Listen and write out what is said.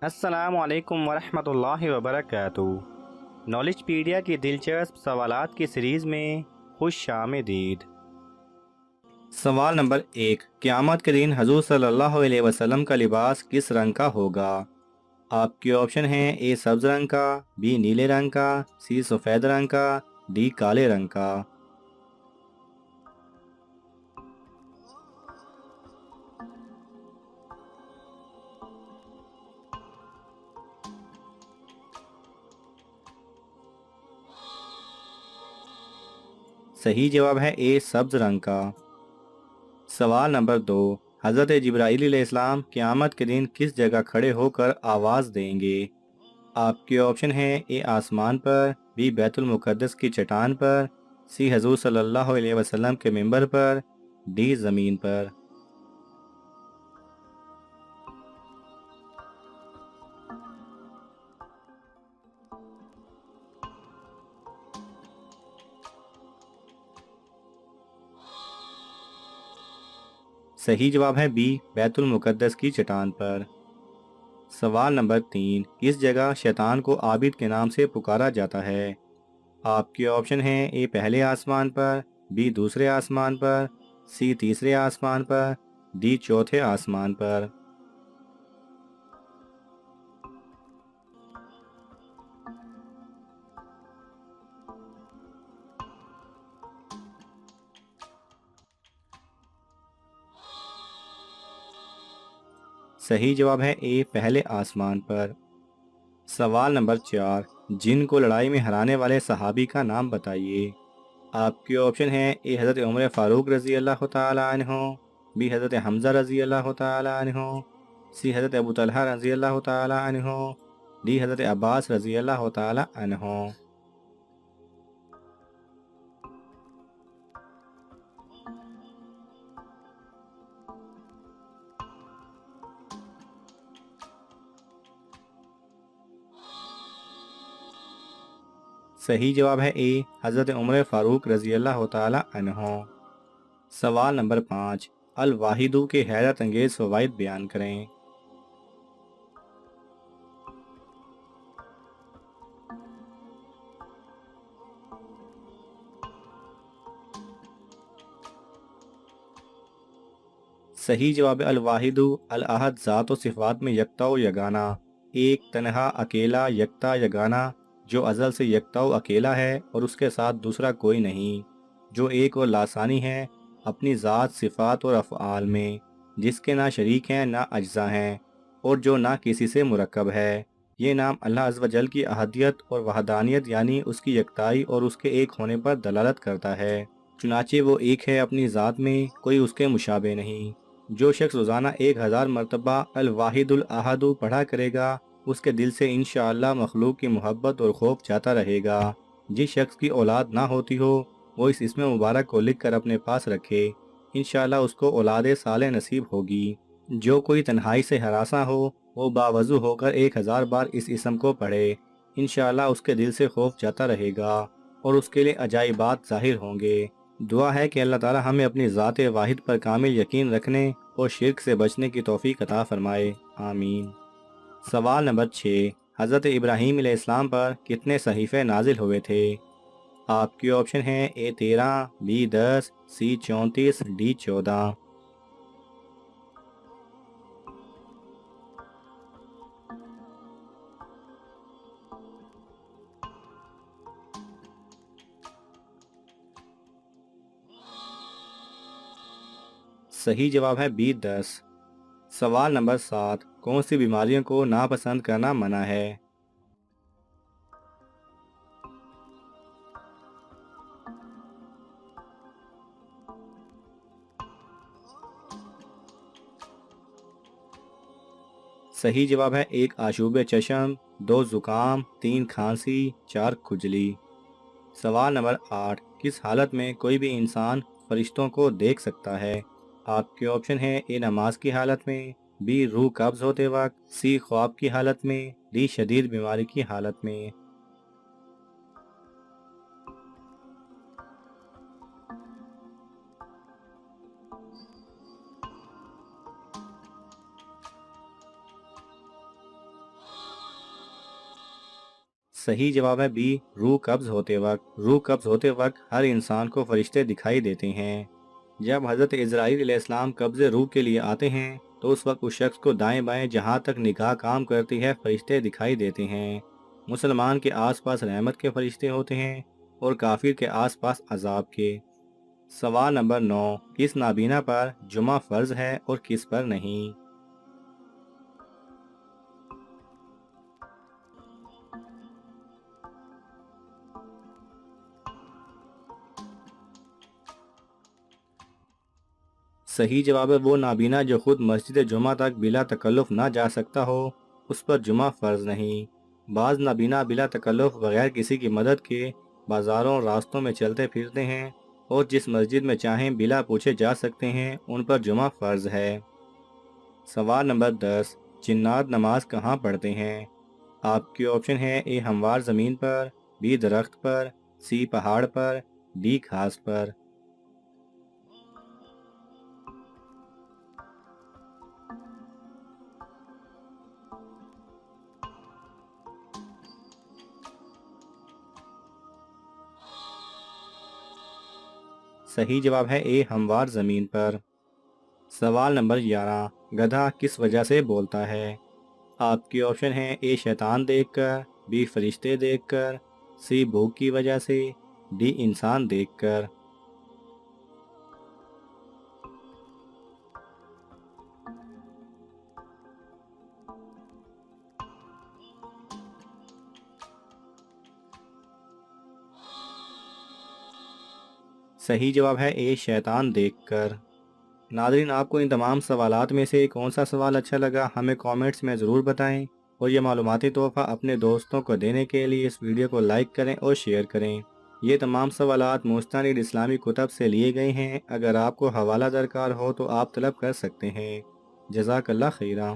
السلام علیکم ورحمۃ اللہ وبرکاتہ۔ نالج پیڈیا کی دلچسپ سوالات کی سیریز میں خوش آمدید۔ سوال نمبر 1، قیامت کے دن حضور صلی اللہ علیہ وسلم کا لباس کس رنگ کا ہوگا؟ آپ کے آپشن ہیں: اے سبز رنگ کا، بی نیلے رنگ کا، سی سفید رنگ کا، ڈی کالے رنگ کا۔ صحیح جواب ہے اے سبز رنگ کا۔ سوال نمبر 2، حضرت جبرائیل علیہ السلام قیامت کے دن کس جگہ کھڑے ہو کر آواز دیں گے؟ آپ کے آپشن ہیں: اے آسمان پر، بی بیت المقدس کی چٹان پر، سی حضور صلی اللہ علیہ وسلم کے منبر پر، ڈی زمین پر۔ صحیح جواب ہے بی بیت المقدس کی چٹان پر۔ سوال نمبر 3، کس جگہ شیطان کو عابد کے نام سے پکارا جاتا ہے؟ آپ کے آپشن ہیں: اے پہلے آسمان پر، بی دوسرے آسمان پر، سی تیسرے آسمان پر، ڈی چوتھے آسمان پر۔ صحیح جواب ہے اے پہلے آسمان پر۔ سوال نمبر 4، جن کو لڑائی میں ہرانے والے صحابی کا نام بتائیے۔ آپ کے آپشن ہیں: اے حضرت عمر فاروق رضی اللہ تعالی عنہ، بی حضرت حمزہ رضی اللہ تعالی عنہ، سی حضرت ابو طلحہ رضی اللہ تعالی عنہ، ڈی حضرت عباس رضی اللہ تعالی عنہ۔ صحیح جواب ہے اے حضرت عمر فاروق رضی اللہ تعالی عنہ۔ سوال نمبر 5، الواحدو کے حیرت انگیز فوائد بیان کریں۔ صحیح جواب الواحد الاحد ذات و صفات میں یکتا و یگانہ، ایک تنہا اکیلا یکتا یگانہ جو ازل سے یکتا و اکیلا ہے اور اس کے ساتھ دوسرا کوئی نہیں، جو ایک اور لاسانی ہے اپنی ذات، صفات اور افعال میں، جس کے نہ شریک ہیں نہ اجزا ہیں اور جو نہ کسی سے مرکب ہے۔ یہ نام اللہ عز و جل کی احدیت اور وحدانیت یعنی اس کی یکتائی اور اس کے ایک ہونے پر دلالت کرتا ہے، چنانچہ وہ ایک ہے اپنی ذات میں، کوئی اس کے مشابہ نہیں۔ جو شخص روزانہ 1000 مرتبہ الواحد الاحد پڑھا کرے گا، اس کے دل سے انشاءاللہ مخلوق کی محبت اور خوف جاتا رہے گا۔ جس شخص کی اولاد نہ ہوتی ہو وہ اس اسم مبارک کو لکھ کر اپنے پاس رکھے، انشاءاللہ اس کو اولاد صالح نصیب ہوگی۔ جو کوئی تنہائی سے ہراساں ہو وہ باوضو ہو کر 1000 بار اس اسم کو پڑھے، انشاءاللہ اس کے دل سے خوف جاتا رہے گا اور اس کے لیے عجائبات ظاہر ہوں گے۔ دعا ہے کہ اللہ تعالی ہمیں اپنی ذات واحد پر کامل یقین رکھنے اور شرک سے بچنے کی توفیق عطا فرمائے، آمین۔ سوال نمبر 6، حضرت ابراہیم علیہ السلام پر کتنے صحیفے نازل ہوئے تھے؟ آپ کے آپشن ہیں: اے 13، بی 10، سی 34، ڈی 14۔ صحیح جواب ہے بی 10۔ سوال نمبر 7، کون سی بیماریوں کو ناپسند کرنا منع ہے؟ صحیح جواب ہے 1 آشوب چشم، 2 زکام، 3 کھانسی، 4 کھجلی۔ سوال نمبر 8، کس حالت میں کوئی بھی انسان فرشتوں کو دیکھ سکتا ہے؟ آپ کے آپشن ہیں: اے نماز کی حالت میں، بی روح قبض ہوتے وقت، سی خواب کی حالت میں، ڈی شدید بیماری کی حالت میں۔ صحیح جواب ہے بی، روح قبض ہوتے وقت۔ روح قبض ہوتے وقت ہر انسان کو فرشتے دکھائی دیتے ہیں۔ جب حضرت اسرائیل علیہ السلام قبض روح کے لیے آتے ہیں تو اس وقت اس شخص کو دائیں بائیں جہاں تک نگاہ کام کرتی ہے فرشتے دکھائی دیتے ہیں۔ مسلمان کے آس پاس رحمت کے فرشتے ہوتے ہیں اور کافر کے آس پاس عذاب کے۔ سوال نمبر 9، کس نابینا پر جمعہ فرض ہے اور کس پر نہیں؟ صحیح جواب ہے وہ نابینا جو خود مسجد جمعہ تک بلا تکلف نہ جا سکتا ہو، اس پر جمعہ فرض نہیں۔ بعض نابینا بلا تکلف بغیر کسی کی مدد کے بازاروں اور راستوں میں چلتے پھرتے ہیں اور جس مسجد میں چاہیں بلا پوچھے جا سکتے ہیں، ان پر جمعہ فرض ہے۔ سوال نمبر 10، جنات نماز کہاں پڑھتے ہیں؟ آپ کے آپشن ہے اے ہموار زمین پر، بی درخت پر، سی پہاڑ پر، ڈی گھاس پر۔ صحیح جواب ہے اے ہموار زمین پر۔ سوال نمبر 11، گدھا کس وجہ سے بولتا ہے؟ آپ کی آپشن ہے اے شیطان دیکھ کر، بی فرشتے دیکھ کر، سی بھوک کی وجہ سے، ڈی انسان دیکھ کر۔ صحیح جواب ہے اے شیطان دیکھ کر۔ ناظرین، آپ کو ان تمام سوالات میں سے کون سا سوال اچھا لگا ہمیں کامنٹس میں ضرور بتائیں، اور یہ معلوماتی تحفہ اپنے دوستوں کو دینے کے لیے اس ویڈیو کو لائک کریں اور شیئر کریں۔ یہ تمام سوالات مستند اسلامی کتب سے لیے گئے ہیں۔ اگر آپ کو حوالہ درکار ہو تو آپ طلب کر سکتے ہیں۔ جزاک اللہ خیرہ۔